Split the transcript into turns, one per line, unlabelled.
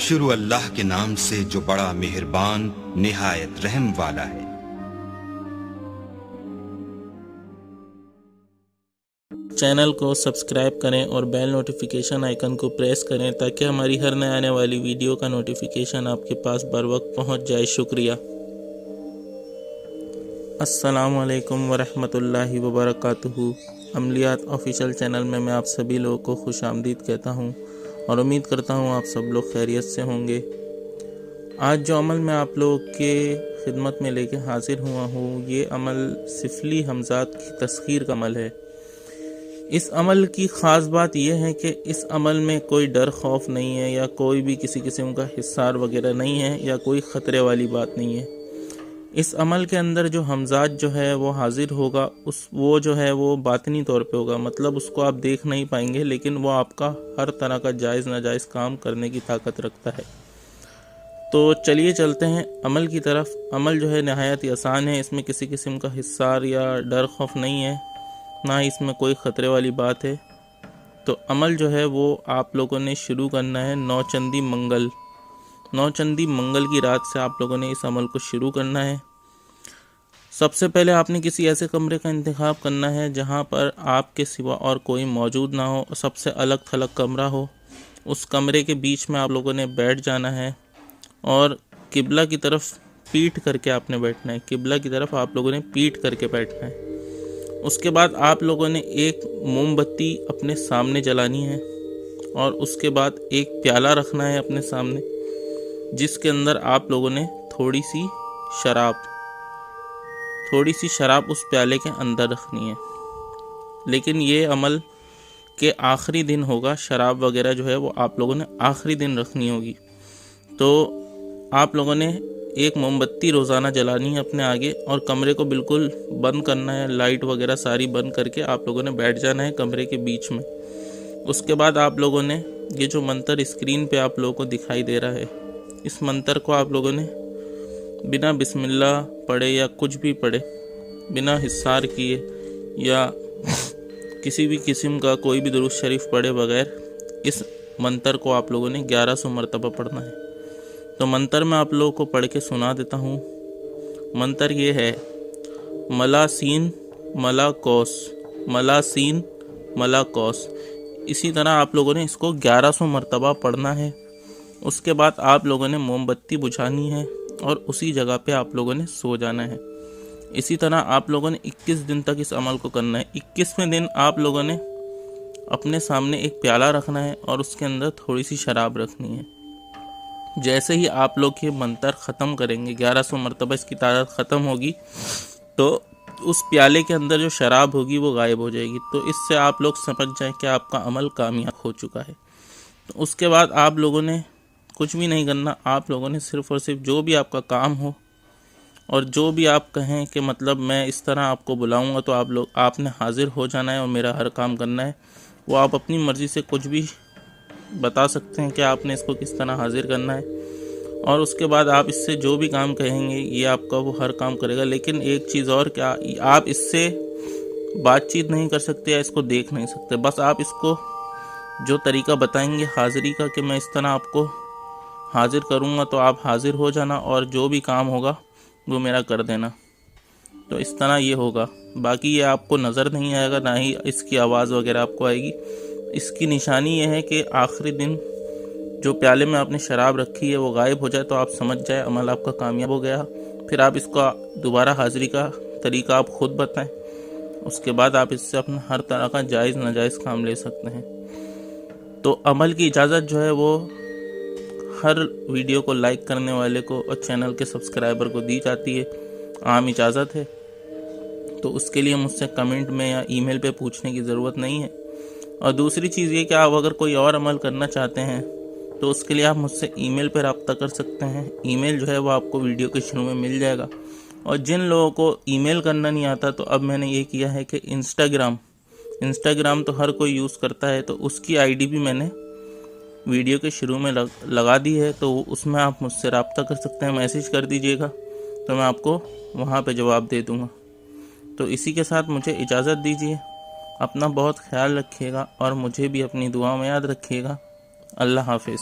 शुरू अल्लाह के नाम से जो बड़ा मेहरबान निहायत रहम वाला है।
चैनल को सब्सक्राइब करें और बेल नोटिफिकेशन आइकन को प्रेस करें ताकि हमारी हर नए आने वाली वीडियो का नोटिफिकेशन आपके पास बर वक्त पहुँच जाए। शुक्रिया। अस्सलामु अलैकुम वरहमतुल्लाहि वबरकातुहू। अमलियात ऑफिशियल चैनल में मैं आप सभी लोगों को खुश आमदीद कहता हूँ और उम्मीद करता हूँ आप सब लोग खैरियत से होंगे। आज जो अमल मैं आप लोगों के खिदमत में लेके हाजिर हुआ हूँ, ये अमल सिफली हमजात की तस्खीर का अमल है। इस अमल की ख़ास बात यह है कि इस अमल में कोई डर खौफ नहीं है या कोई भी किसी किस्म का हिस्सार वगैरह नहीं है या कोई ख़तरे वाली बात नहीं है। इस अमल के अंदर जो हमजात जो है वो हाजिर होगा, वो जो है वो बातनी तौर पे होगा, मतलब उसको आप देख नहीं पाएंगे, लेकिन वो आपका हर तरह का जायज़ नाजायज़ काम करने की ताकत रखता है। तो चलिए चलते हैं अमल की तरफ। अमल जो है नहायत ही आसान है, इसमें किसी किस्म का हिस्सार या डर खौफ नहीं है, ना इसमें कोई ख़तरे वाली बात है। तो अमल जो है वो आप लोगों ने शुरू करना है नौचंदी मंगल की रात से आप लोगों ने इस अमल को शुरू करना है। सबसे पहले आपने किसी ऐसे कमरे का इंतखाब करना है जहां पर आपके सिवा और कोई मौजूद ना हो, सबसे अलग थलग कमरा हो। उस कमरे के बीच में आप लोगों ने बैठ जाना है और किबला की तरफ पीठ करके आपने बैठना है। किबला की तरफ आप लोगों ने पीठ करके बैठना है। उसके बाद आप लोगों ने एक मोमबत्ती अपने सामने जलानी है और उसके बाद एक प्याला रखना है अपने सामने, जिसके अंदर आप लोगों ने थोड़ी सी शराब उस प्याले के अंदर रखनी है। लेकिन ये अमल के आखिरी दिन होगा, शराब वगैरह जो है वो आप लोगों ने आखिरी दिन रखनी होगी। तो आप लोगों ने एक मोमबत्ती रोज़ाना जलानी है अपने आगे और कमरे को बिल्कुल बंद करना है, लाइट वगैरह सारी बंद करके आप लोगों ने बैठ जाना है कमरे के बीच में। उसके बाद आप लोगों ने ये जो मंत्र स्क्रीन पे आप लोगों को दिखाई दे रहा है, इस मंत्र को आप लोगों ने बिना बिस्मिल्लाह पढ़े या कुछ भी पढ़े, बिना हिस्सार किए या किसी भी किस्म का कोई भी दुरूद शरीफ पढ़े बगैर इस मंत्र को आप लोगों ने 1100 मरतबा पढ़ना है। तो मंत्र मैं आप लोगों को पढ़ के सुना देता हूँ। मंत्र ये है मलासीन मला कौस। इसी तरह आप लोगों ने इसको 1100 मरतबा पढ़ना है। उसके बाद आप लोगों ने मोमबत्ती बुझानी है और उसी जगह पे आप लोगों ने सो जाना है। इसी तरह आप लोगों ने 21 दिन तक इस अमल को करना है। 21वें दिन आप लोगों ने अपने सामने एक प्याला रखना है और उसके अंदर थोड़ी सी शराब रखनी है। जैसे ही आप लोग ये मंत्र ख़त्म करेंगे, 1100 मरतबा इसकी तादाद ख़त्म होगी, तो उस प्याले के अंदर जो शराब होगी वो गायब हो जाएगी। तो इससे आप लोग समझ जाएं कि आपका अमल कामयाब हो चुका है। तो उसके बाद आप लोगों ने कुछ भी नहीं करना। आप लोगों ने सिर्फ़ और सिर्फ जो भी आपका काम हो और जो भी आप कहें कि मतलब मैं इस तरह आपको बुलाऊंगा तो आपने हाजिर हो जाना है और मेरा हर काम करना है। वो आप अपनी मर्ज़ी से कुछ भी बता सकते हैं कि आपने इसको किस तरह हाजिर करना है, और उसके बाद आप इससे जो भी काम कहेंगे ये आपका वो हर काम करेगा। लेकिन एक चीज़ और, क्या आप इससे बातचीत नहीं कर सकते या इसको देख नहीं सकते। बस आप इसको जो तरीका बताएंगे हाज़िरी का कि मैं इस तरह आपको हाजिर करूँगा, तो आप हाजिर हो जाना और जो भी काम होगा वो मेरा कर देना। तो इस तरह ये होगा। बाकी ये आपको नज़र नहीं आएगा, ना ही इसकी आवाज़ वगैरह आपको आएगी। इसकी निशानी ये है कि आखिरी दिन जो प्याले में आपने शराब रखी है वो गायब हो जाए, तो आप समझ जाए अमल आपका कामयाब हो गया। फिर आप इसका दोबारा हाज़िरी का तरीका आप ख़ुद बताएं। उसके बाद आप इससे अपना हर तरह का जायज़ नाजायज़ काम ले सकते हैं। तो अमल की इजाज़त जो है वो हर वीडियो को लाइक करने वाले को और चैनल के सब्सक्राइबर को दी जाती है, आम इजाज़त है। तो उसके लिए मुझसे कमेंट में या ईमेल पे पूछने की ज़रूरत नहीं है। और दूसरी चीज़ ये कि आप अगर कोई और अमल करना चाहते हैं तो उसके लिए आप मुझसे ईमेल पर रब्ता कर सकते हैं। ईमेल जो है वो आपको वीडियो के शुरू में मिल जाएगा। और जिन लोगों को ईमेल करना नहीं आता, तो अब मैंने ये किया है कि इंस्टाग्राम तो हर कोई यूज़ करता है, तो उसकी आईडी भी मैंने वीडियो के शुरू में लगा दी है। तो उसमें आप मुझसे रब्ता कर सकते हैं, मैसेज कर दीजिएगा तो मैं आपको वहाँ पे जवाब दे दूँगा। तो इसी के साथ मुझे इजाज़त दीजिए। अपना बहुत ख्याल रखिएगा और मुझे भी अपनी दुआ में याद रखिएगा। अल्लाह हाफिज़।